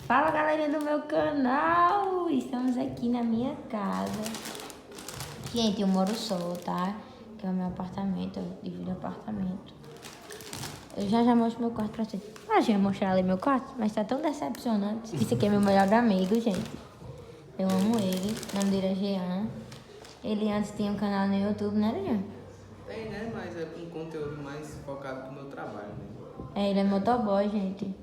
Fala, galerinha do meu canal! Estamos aqui na minha casa. Gente, eu moro só, tá? Que é o meu apartamento, eu divido apartamento. Eu já mostro meu quarto pra vocês. Ah, já ia mostrar ali meu quarto, mas tá tão decepcionante. Esse aqui é meu melhor amigo, gente. Eu amo ele, o nome dele é Jean. Ele antes tinha um canal no YouTube, não era, Jean? Tem, né? Mas é um conteúdo mais focado pro meu trabalho mesmo. É, ele é motoboy, gente.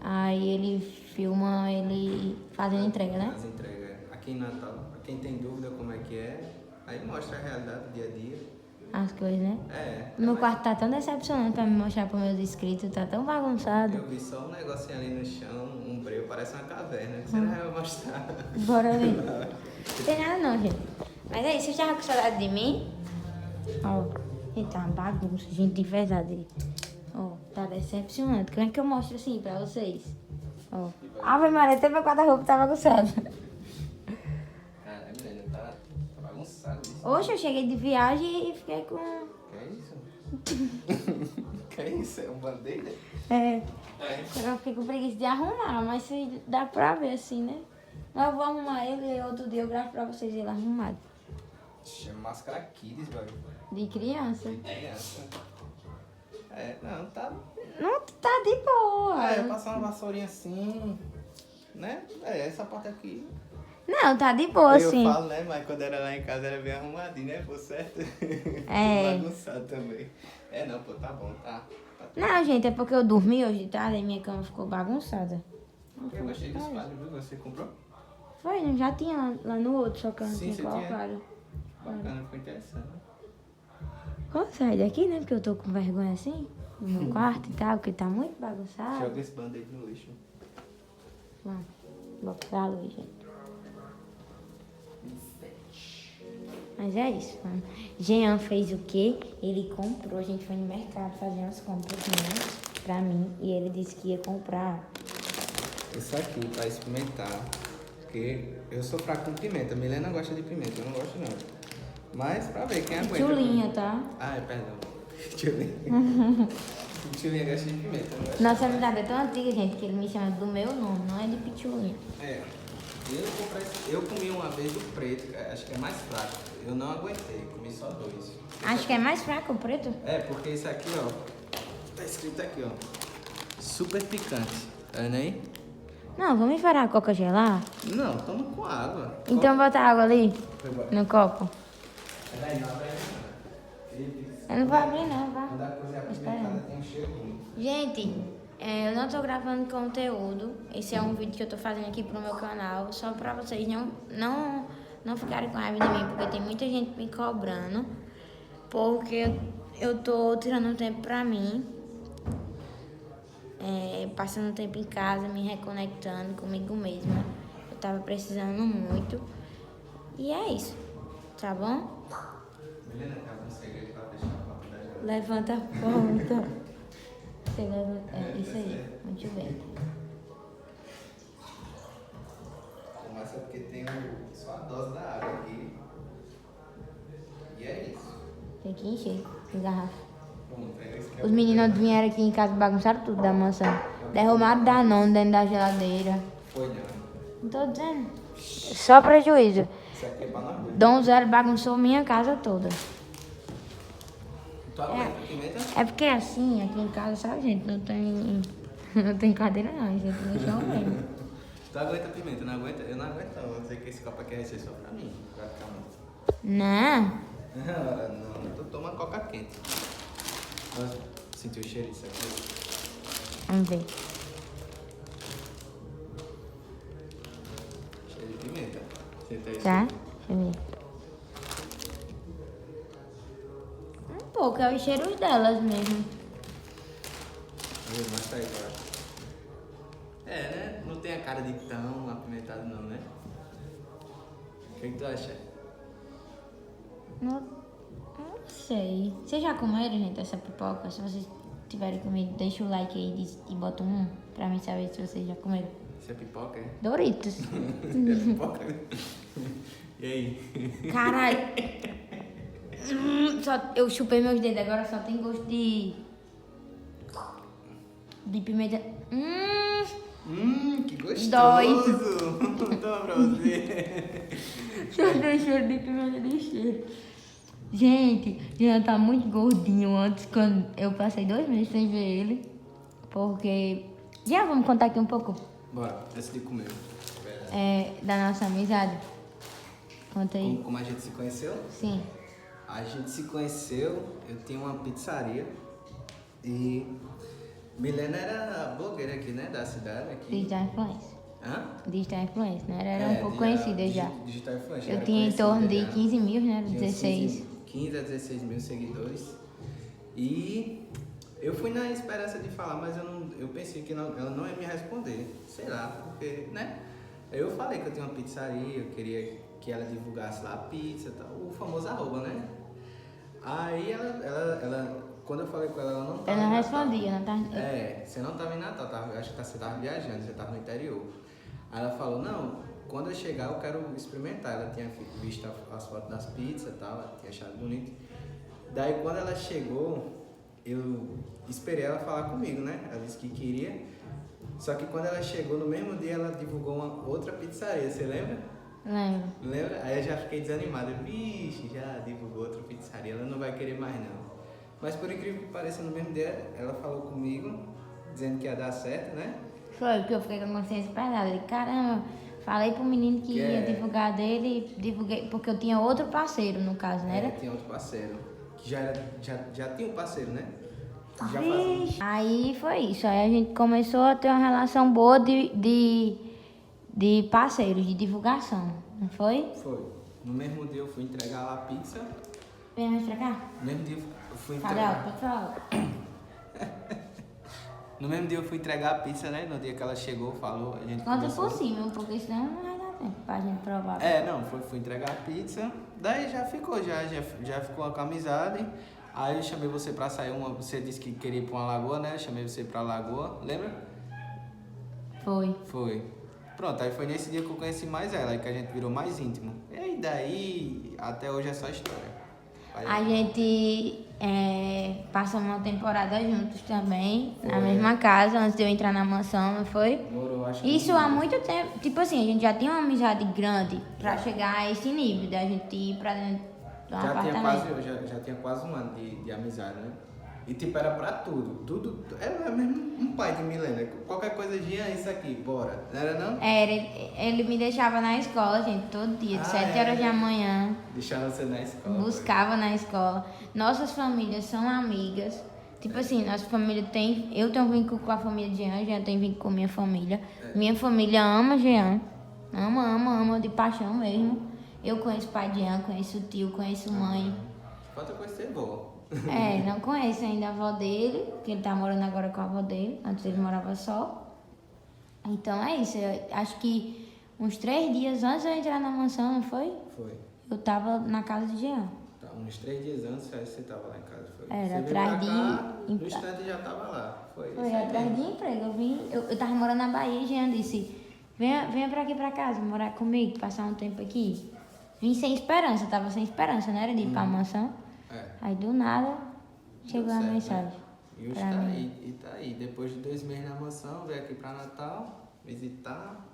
Aí ele filma ele fazendo entrega, né? As entregas. Aqui em Natal, pra quem tem dúvida como é que é, aí mostra a realidade do dia a dia. As coisas, né? É. Meu quarto tá tão decepcionante pra me mostrar pros meus inscritos, tá tão bagunçado. Eu vi só um negocinho ali no chão, um breu, parece uma caverna. Que você não vai mostrar. Bora ver. Não tem nada não, gente. Mas é isso, vocês estavam com saudade de mim? Ó, gente, tá uma bagunça, gente, de verdade. Ó, tá decepcionante. Como é que eu mostro assim pra vocês? Ó. Ave Maria, até meu guarda-roupa tá bagunçado. Caralho, menina, tá bagunçado isso. Hoje eu cheguei de viagem e fiquei com... Que é isso? Que é isso? É um band-aid? É, eu fiquei com preguiça de arrumar, mas se dá pra ver assim, né? Mas eu vou arrumar ele e outro dia eu gravo pra vocês ele arrumado. Chama Máscara Kids, velho. De criança. Criança. É, não, tá. Não, tá de boa. É, passar uma vassourinha assim, né? É, essa parte aqui. Não, tá de boa, Eu assim. falo, né? Mas quando era lá em casa era bem arrumadinho, né? Por certo. É. Bagunçado também. É, não, pô, tá bom, tá. Não, gente, é porque eu dormi hoje de tarde e minha cama ficou bagunçada. Eu gostei desse quadro, viu? Você comprou? Foi, não já tinha lá no outro, só que eu não Sim, tinha você tinha. colocado. Bacana, ficou interessante. Vamos sair daqui, né? Porque eu tô com vergonha assim, no meu quarto e tal, porque tá muito bagunçado. Joga esse band-aid no lixo. Vamos, vou pegar a luz, gente. Mas é isso, mano. Jean fez o quê? Ele comprou, a gente foi no mercado fazer umas compras, né? Pra mim, e ele disse que ia comprar. Isso aqui pra experimentar. Porque eu sou fraco com pimenta. A Milena gosta de pimenta, eu não gosto não. Mas pra ver quem aguenta. Chulinha, tá? Ah, perdão. Tchulinha. Tchulinha gosta de pimenta, eu não gosto. Nossa amizade é tão antiga, gente, que ele me chama do meu nome, não é de Pichulinha. É. Eu comi uma vez o preto, acho que é mais fraco. Eu não aguentei, comi só 2. Acho que é mais fraco o preto. É, porque esse aqui, ó, tá escrito aqui, ó, super picante. Tá vendo aí? Não, vamos enfiar a coca gelar? Não, toma com água. Então bota água ali, no copo. Peraí, não abre aí, Eu não vou abrir não, vá. quando a coisa é Espera. apimentada tem um cheiro ruim. Gente, eu não tô gravando conteúdo. Esse é um vídeo que eu tô fazendo aqui pro meu canal. Só pra vocês não ficarem com raiva de mim, porque tem muita gente me cobrando. Porque eu tô tirando um tempo pra mim. Passando tempo em casa, me reconectando comigo mesma. Eu tava precisando muito. E é isso, tá bom? Milena, tem algum segredo pra fechar a porta da geladeira? Levanta a ponta. Você levanta. É isso aí, muito bem. Começa porque tem só a dose da água aqui. E é isso. Tem que encher em garrafa. Pronto, é isso que é Os meninos vieram aqui em casa e bagunçaram tudo da mansão. Derrubaram Danone dentro da geladeira. Foi, não. Não tô dizendo. Só prejuízo. Isso aqui é pra nós dois. Dom Zero bagunçou minha casa toda. Tu aguenta pimenta? É porque assim, aqui em casa, sabe, gente, não tem. Não tem cadeira não, gente, no chão mesmo. Tu aguenta pimenta, não aguenta? Eu não aguento não. Vou dizer que esse copo aqui vai ser só pra mim, praticamente. Não. Não, tu toma coca quente. Nossa, sentiu o cheiro disso aqui? Vamos ver. Cheiro de pimenta. Senta aí. Tá? Deixa eu ver. Um pouco, é os cheiros delas mesmo. Mas tá aí, cara. É, né? Não tem a cara de tão apimentado não, né? O que tu acha? Não sei. Vocês já comeram, gente, essa pipoca? Se vocês tiverem comido, deixa o like aí e bota um pra mim saber se vocês já comeram. Isso é pipoca, é? Doritos. É pipoca? E aí? Caralho. Eu chupei meus dedos, agora só tem gosto de pimenta. Que gostoso! Dói. Toma pra você. Cheiro de pimenta de cheiro. Gente, já tá muito gordinho antes, quando eu passei 2 meses sem ver ele. Porque... Já vamos contar aqui um pouco Bora, antes de comer. da nossa amizade. Conta aí. Como a gente se conheceu? Sim. A gente se conheceu, eu tinha uma pizzaria e Milena era blogueira aqui, né, da cidade. Aqui. Digital Influencer. Hã? Digital Influencer, né? Era um pouco conhecida já. Digital Influencer. Eu era tinha em torno de conhecida já. 15 mil, né? Tinha 16. 15 a 16 mil seguidores. E eu fui na esperança de falar, mas eu pensei que ela não ia me responder. Sei lá, porque, né? Eu falei que eu tinha uma pizzaria, eu queria que ela divulgasse lá a pizza, tal, o famoso arroba, né? Aí ela quando eu falei com ela não tava. Eu não em respondia, Natal. não tá. Você não tava em Natal, acho que você tava viajando, você tava no interior. Aí ela falou, não, quando eu chegar eu quero experimentar. Ela tinha visto as fotos das pizzas e tal, ela tinha achado bonito. Daí quando ela chegou, eu esperei ela falar comigo, né? Ela disse que queria. Só que quando ela chegou, no mesmo dia ela divulgou uma outra pizzaria, você lembra? Lembro. Lembra? Aí eu já fiquei desanimado. Vixe, já divulgou outra pizzaria, ela não vai querer mais não. Mas por incrível que pareça, no mesmo dia ela falou comigo, dizendo que ia dar certo, né? Foi, porque eu fiquei com a consciência pesada. Eu, caramba, falei pro menino que ia divulgar dele, divulguei, porque eu tinha outro parceiro, no caso, né? Era? Tinha outro parceiro. Que já tinha um parceiro, né? Que já Vixe. fazia. Aí foi isso. Aí a gente começou a ter uma relação boa de parceiros, de divulgação, não foi? Foi. No mesmo dia eu fui entregar lá a pizza. Vem mais pra cá? No mesmo dia eu fui Fala, entregar. pessoal. No mesmo dia eu fui entregar a pizza, né? No dia que ela chegou, falou, a gente Conta conversou. por cima, porque senão não vai dar tempo pra gente provar. Não, fui entregar a pizza, daí já ficou com a amizade. Aí eu chamei você pra sair você disse que queria ir pra uma lagoa, né? Eu chamei você pra lagoa, lembra? Foi. Foi. Pronto, aí foi nesse dia que eu conheci mais ela, aí que a gente virou mais íntimo. E aí daí, até hoje é só história. A gente passou uma temporada juntos também, na mesma casa, antes de eu entrar na mansão, não foi? Demorou, acho que Isso há muito tempo. Tipo assim, a gente já tinha uma amizade grande pra chegar a esse nível, da gente ir pra dentro de um apartamento. já tinha quase um ano de amizade, né? E tipo, era pra tudo. Era mesmo um pai de Milena. Qualquer coisa, Jean, isso aqui, bora. Não era não? Era, ele me deixava na escola, gente, todo dia, de 7 horas da manhã. Deixava você na escola. Buscava na escola. Nossas famílias são amigas. Tipo assim, nossa família tem... Eu tenho um vínculo com a família de Jean, Jean tem vínculo com minha família. Minha família ama Jean. Ama de paixão mesmo. Eu conheço o pai de Jean, conheço o tio, conheço mãe. Falta conhecer vó. Não conheço ainda a avó dele, que ele tá morando agora com a avó dele. Antes ele morava só. Então é isso. Eu acho que uns 3 dias antes de eu entrar na mansão, não foi? Foi. Eu tava na casa de Jean. Tá, uns 3 dias antes você tava lá em casa, foi? Era, você veio atrás pra de- cá, no instante já tava lá. Foi Foi isso aí atrás de mesmo. emprego. Eu tava morando na Bahia e Jean disse, venha pra aqui pra casa, morar comigo, passar um tempo aqui. Vim sem esperança, tava sem esperança, não era de ir pra mansão. Aí do nada chegou a Certo, mensagem. né? E hoje pra tá mim. aí, e tá aí. Depois de 2 meses na mansão, veio aqui pra Natal, visitar.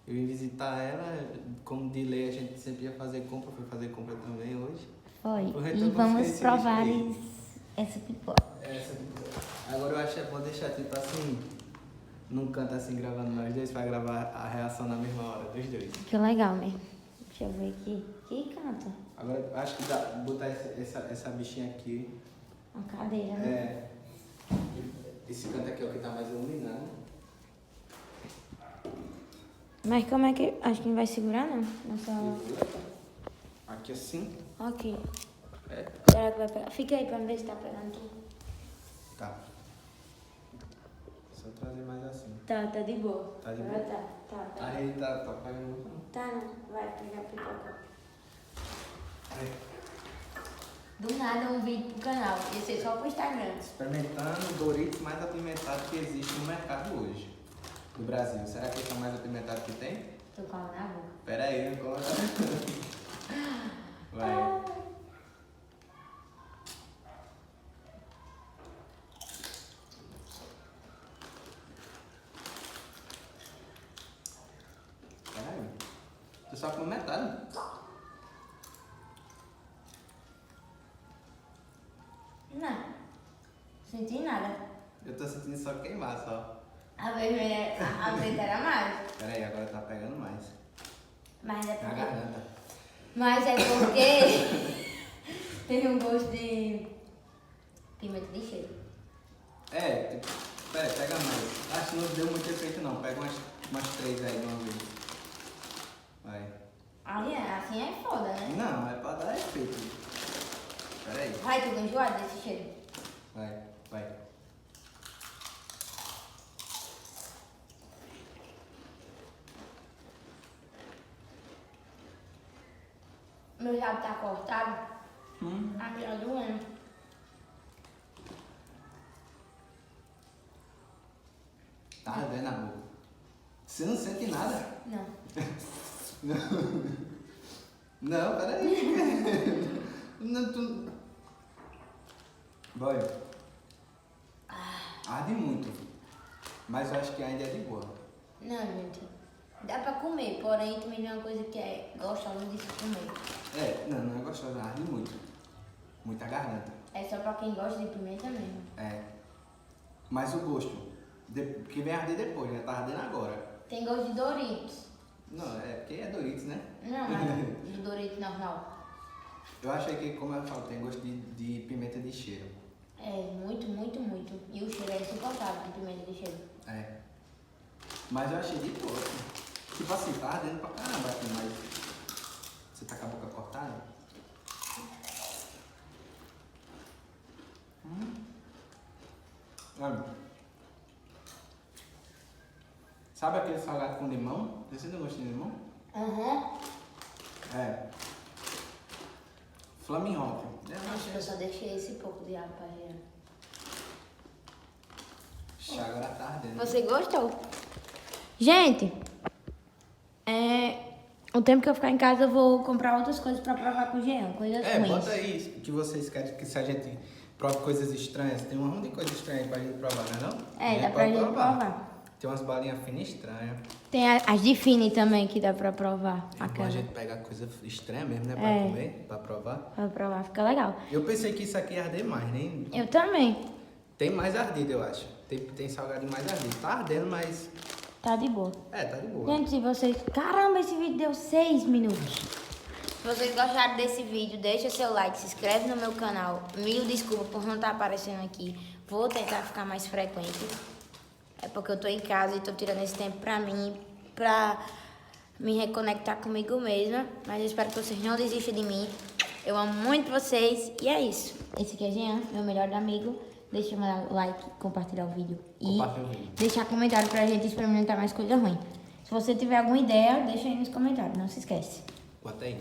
Eu vim visitar ela, como de lei a gente sempre ia fazer compra, fui fazer compra também hoje. Foi. Aproveitando E pra vamos oferecer provar isso aí. essa pipoca. Agora eu acho que é bom deixar tipo assim, num canto assim gravando nós dois pra gravar a reação na mesma hora, dos dois. Que legal mesmo. Deixa eu ver aqui. Que canta? Agora eu acho que dá botar essa bichinha aqui. Uma cadeira, né? Esse canto aqui é o que tá mais iluminado. Mas como é que... Acho que não vai segurar, não. Nossa... Aqui assim. Aqui. É. Será que vai pegar? Fica aí pra ver se tá pegando tudo. Tá. Só trazer mais assim. Tá de boa. Tá de Agora boa? Tá. Aí tá pegando muito não. Tá, não. Vai pegar a pipoca. Aí. Do nada um vídeo pro canal. Ia ser só pro Instagram. Experimentando o Doritos mais apimentado que existe no mercado hoje. Do Brasil. Será que esse é o mais apimentado que tem? Tô com água na boca. Pera aí, não coloca. Vai. Tu só comeu metade. Não. Senti nada. Eu tô sentindo só queimar, só. A vermelha, a preta era mais. Pera aí, agora tá pegando mais. Mas é Na porque... garganta. Mas é porque... tem um gosto de... pimenta de cheiro. É, tipo, pera, pega mais. Acho que não deu muito efeito não. Pega umas 3 aí de uma vez. Vai. Assim é foda, né? Não, é pra dar efeito. Pera aí. Vai, tu enjoado desse cheiro. Vai, vai. Meu lábio tá cortado. Aqui tá doendo. Tá ardendo a boca. Você não sente nada? Não. Não, peraí. Não, tu... Boy. Arde muito. Mas eu acho que ainda é de boa. Não, gente. Dá pra comer, porém também não é uma coisa que é gostosa de se comer. É, não é gostoso, arde muito. Muita garganta. É só pra quem gosta de pimenta mesmo. É. Mas o gosto, que vem arder depois, já tá ardendo agora. Tem gosto de Doritos. Não, é porque é Doritos, né? Não, mas do Doritos normal. Eu achei que, como eu falo, tem gosto de pimenta de cheiro. É, muito, muito, muito. E o cheiro é insuportável de pimenta de cheiro. É. Mas eu achei de boa. Tipo assim, tá ardendo pra caramba aqui, mas... Você tá com a boca cortada? Olha. Sabe aquele salgado com limão? Você não gosta de limão? Aham. É. Flaminhoque. Acho que eu só deixei esse pouco de água pra gerar. Agora tá ardendo. Você gostou? Gente, o tempo que eu ficar em casa eu vou comprar outras coisas pra provar com o Jean, coisas ruins. Bota aí que vocês querem que se a gente prove coisas estranhas. Tem um monte de coisas estranhas pra gente provar, não é não? É, dá pra gente provar. Tem umas balinhas finas estranhas. Tem as de Fini também que dá pra provar. É bom a gente pegar coisa estranha mesmo, né? Pra comer, pra provar. Pra provar, fica legal. Eu pensei que isso aqui ia arder mais, nem... Eu também. Tem mais ardido, eu acho. Tem salgadinho mais ardido. Tá ardendo, mas... Tá de boa. tá de boa. Gente, se vocês... Caramba, esse vídeo deu 6 minutos. Se vocês gostaram desse vídeo, deixa seu like, se inscreve no meu canal. Mil desculpas por não estar aparecendo aqui. Vou tentar ficar mais frequente. É porque eu tô em casa e tô tirando esse tempo pra mim, pra me reconectar comigo mesma. Mas eu espero que vocês não desistam de mim. Eu amo muito vocês e é isso. Esse aqui é Jean, meu melhor amigo. Deixa o like, compartilhar o vídeo e deixar comentário pra gente experimentar mais coisa ruim. Se você tiver alguma ideia, deixa aí nos comentários, não se esquece. Bota aí.